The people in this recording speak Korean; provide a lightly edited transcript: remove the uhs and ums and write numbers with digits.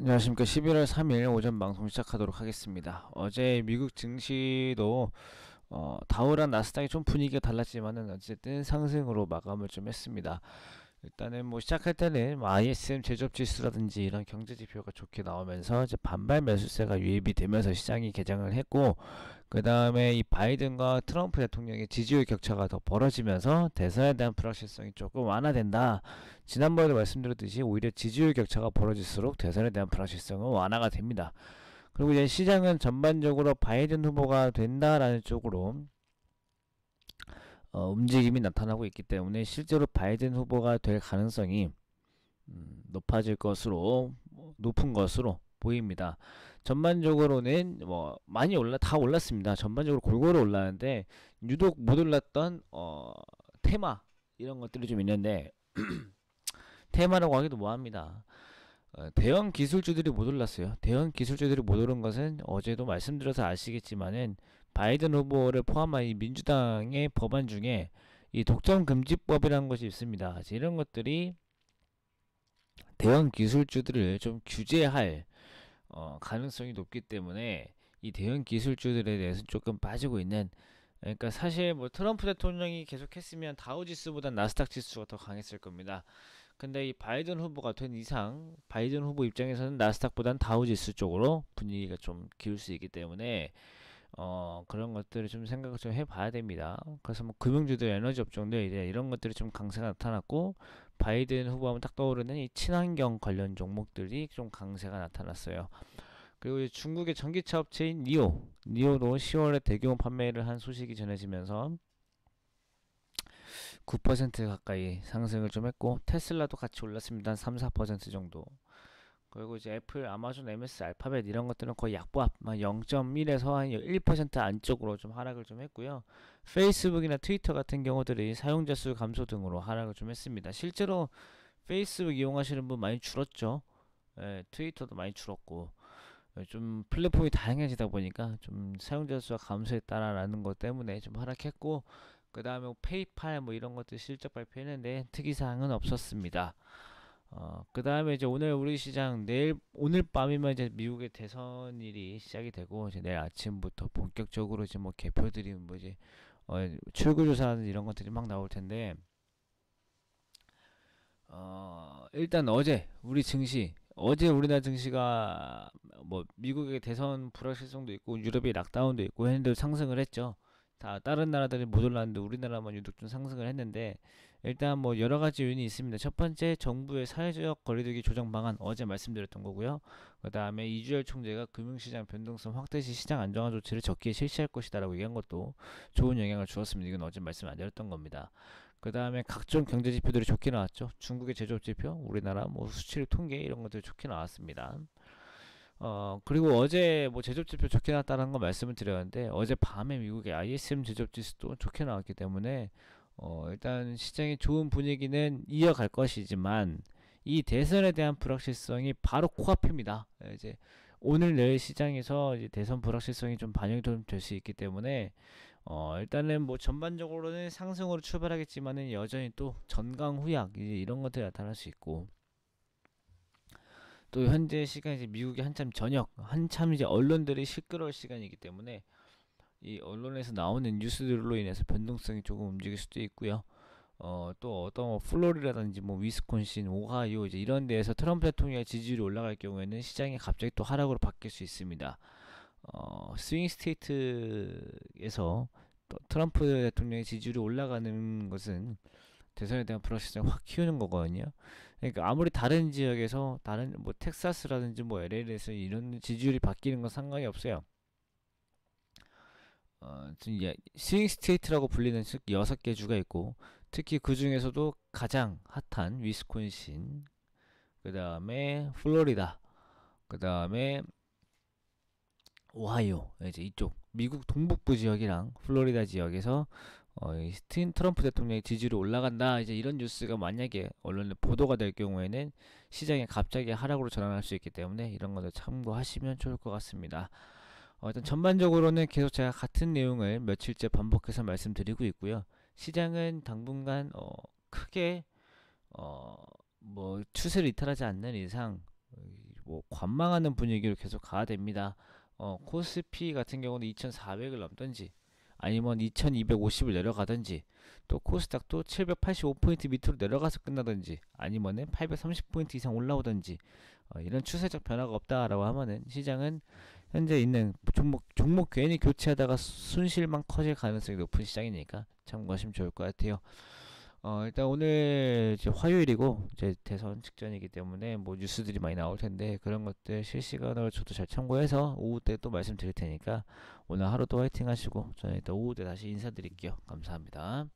안녕하십니까. 11월 3일 오전 방송 시작하도록 하겠습니다. 어제 미국 증시도 다우랑 나스닥이 좀 분위기가 달랐지만은 어쨌든 상승으로 마감을 좀 했습니다. 일단은 뭐 시작할 때는 뭐 ISM 제조업 지수라든지 이런 경제 지표가 좋게 나오면서 이제 반발 매수세가 유입이 되면서 시장이 개장을 했고, 그 다음에 이 바이든과 트럼프 대통령의 지지율 격차가 더 벌어지면서 대선에 대한 불확실성이 조금 완화된다. 지난번에도 말씀드렸듯이 오히려 지지율 격차가 벌어질수록 대선에 대한 불확실성은 완화가 됩니다. 그리고 이제 시장은 전반적으로 바이든 후보가 된다라는 쪽으로 움직임이 나타나고 있기 때문에 실제로 바이든 후보가 될 가능성이 높아질 것으로 높은 것으로 보입니다. 전반적으로는 뭐 많이 다 올랐습니다. 전반적으로 골고루 올랐는데 유독 못 올랐던 테마 이런 것들이 좀 있는데 테마라고 하기도 뭐합니다. 대형 기술주들이 못 올랐어요. 대형 기술주들이 못 오른 것은 어제도 말씀드려서 아시겠지만은 바이든 후보를 포함한 이 민주당의 법안 중에 이 독점 금지법이라는 것이 있습니다. 이런 것들이 대형 기술주들을 좀 규제할 가능성이 높기 때문에 이 대형 기술주들에 대해서 조금 빠지고 있는, 그러니까 사실 뭐 트럼프 대통령이 계속했으면 다우지수보다 나스닥 지수가 더 강했을 겁니다. 근데 이 바이든 후보가 된 이상 바이든 후보 입장에서는 나스닥보단 다우지수 쪽으로 분위기가 좀 기울 수 있기 때문에 그런 것들을 좀 생각을 좀 해봐야 됩니다. 그래서 뭐 금융주들, 에너지 업종들 이제 이런 것들이 좀 강세가 나타났고, 바이든 후보하면 딱 떠오르는 이 친환경 관련 종목들이 좀 강세가 나타났어요. 그리고 중국의 전기차 업체인 니오도 10월에 대규모 판매를 한 소식이 전해지면서 9% 가까이 상승을 좀 했고, 테슬라도 같이 올랐습니다. 한 3, 4% 정도. 그리고 이제 애플, 아마존, MS, 알파벳 이런 것들은 거의 약보합 0.1에서 한 1% 안쪽으로 좀 하락을 좀 했고요. 페이스북이나 트위터 같은 경우들이 사용자 수 감소 등으로 하락을 좀 했습니다. 실제로 페이스북 이용하시는 분 많이 줄었죠. 예, 트위터도 많이 줄었고, 좀 플랫폼이 다양해지다 보니까 좀 사용자 수가 감소했다라는 것 때문에 좀 하락했고, 그 다음에 뭐 페이팔 뭐 이런 것들 실적 발표했는데 특이사항은 없었습니다. 그 다음에 이제 오늘 우리 시장 오늘 밤이면 이제 미국의 대선일이 시작이 되고, 이제 내일 아침부터 본격적으로 이제 뭐 개표들이 뭐 이제 출구조사 이런 것들이 막 나올 텐데, 일단 어제 우리나라 증시가 뭐 미국의 대선 불확실성도 있고 유럽의 락다운도 있고 했는데 상승을 했죠. 다 다른 나라들이 못 올랐는데 우리나라만 유독 좀 상승을 했는데, 일단 뭐 여러 가지 요인이 있습니다. 첫 번째, 정부의 사회적 거리두기 조정 방안 어제 말씀드렸던 거고요. 그 다음에 이주열 총재가 금융시장 변동성 확대 시 시장 안정화 조치를 적기에 실시할 것이다라고 얘기한 것도 좋은 영향을 주었습니다. 이건 어제 말씀 안 드렸던 겁니다. 그 다음에 각종 경제 지표들이 좋게 나왔죠. 중국의 제조업 지표, 우리나라 뭐 수출 통계 이런 것들이 좋게 나왔습니다. 그리고 어제 뭐 제조업 지표 좋게 나왔다는 거 말씀을 드렸는데, 어제 밤에 미국의 ISM 제조업 지수도 좋게 나왔기 때문에 일단 시장의 좋은 분위기는 이어갈 것이지만 이 대선에 대한 불확실성이 바로 코앞입니다. 이제 오늘 내일 시장에서 이제 대선 불확실성이 좀 반영이 좀 될 수 있기 때문에 일단은 뭐 전반적으로는 상승으로 출발하겠지만은 여전히 또 전강 후약 이제 이런 것들이 나타날 수 있고, 또 현재 시간 이제 미국이 한참 이제 언론들이 시끄러울 시간이기 때문에 이 언론에서 나오는 뉴스들로 인해서 변동성이 조금 움직일 수도 있고요. 또 어떤 뭐 플로리다든지 뭐 위스콘신, 오하이오 이제 이런 데에서 트럼프 대통령의 지지율이 올라갈 경우에는 시장이 갑자기 또 하락으로 바뀔 수 있습니다. 스윙 스테이트에서 또 트럼프 대통령의 지지율이 올라가는 것은 대선에 대한 불확실성을 확 키우는 거거든요. 그러니까 아무리 다른 지역에서 다른 뭐 텍사스라든지 뭐 LA에서 이런 지지율이 바뀌는 건 상관이 없어요. 지금 스윙 스테이트라고 불리는 6개 주가 있고, 특히 그 중에서도 가장 핫한 위스콘신, 그 다음에 플로리다, 그 다음에 오하이오, 이제 이쪽 미국 동북부 지역이랑 플로리다 지역에서 트럼프 대통령의 지지율이 올라간다 이제 이런 뉴스가 만약에 언론에 보도가 될 경우에는 시장에 갑자기 하락으로 전환할 수 있기 때문에 이런 것도 참고하시면 좋을 것 같습니다. 일단 전반적으로는 계속 제가 같은 내용을 며칠째 반복해서 말씀드리고 있고요. 시장은 당분간 크게 뭐 추세를 이탈하지 않는 이상 뭐 뭐 관망하는 분위기로 계속 가야 됩니다. 코스피 같은 경우는 2,400을 넘던지 아니면 2,250을 내려가든지 또 코스닥도 785포인트 밑으로 내려가서 끝나든지 아니면은 830포인트 이상 올라오든지 이런 추세적 변화가 없다라고 하면은 시장은 현재 있는 종목 괜히 교체하다가 손실만 커질 가능성이 높은 시장이니까 참고하시면 좋을 것 같아요. 일단 오늘 이제 화요일이고 이제 대선 직전이기 때문에 뭐 뉴스들이 많이 나올 텐데 그런 것들 실시간으로 저도 잘 참고해서 오후 때 또 말씀드릴 테니까 오늘 하루도 화이팅 하시고 저는 이따 오후 때 다시 인사드릴게요. 감사합니다.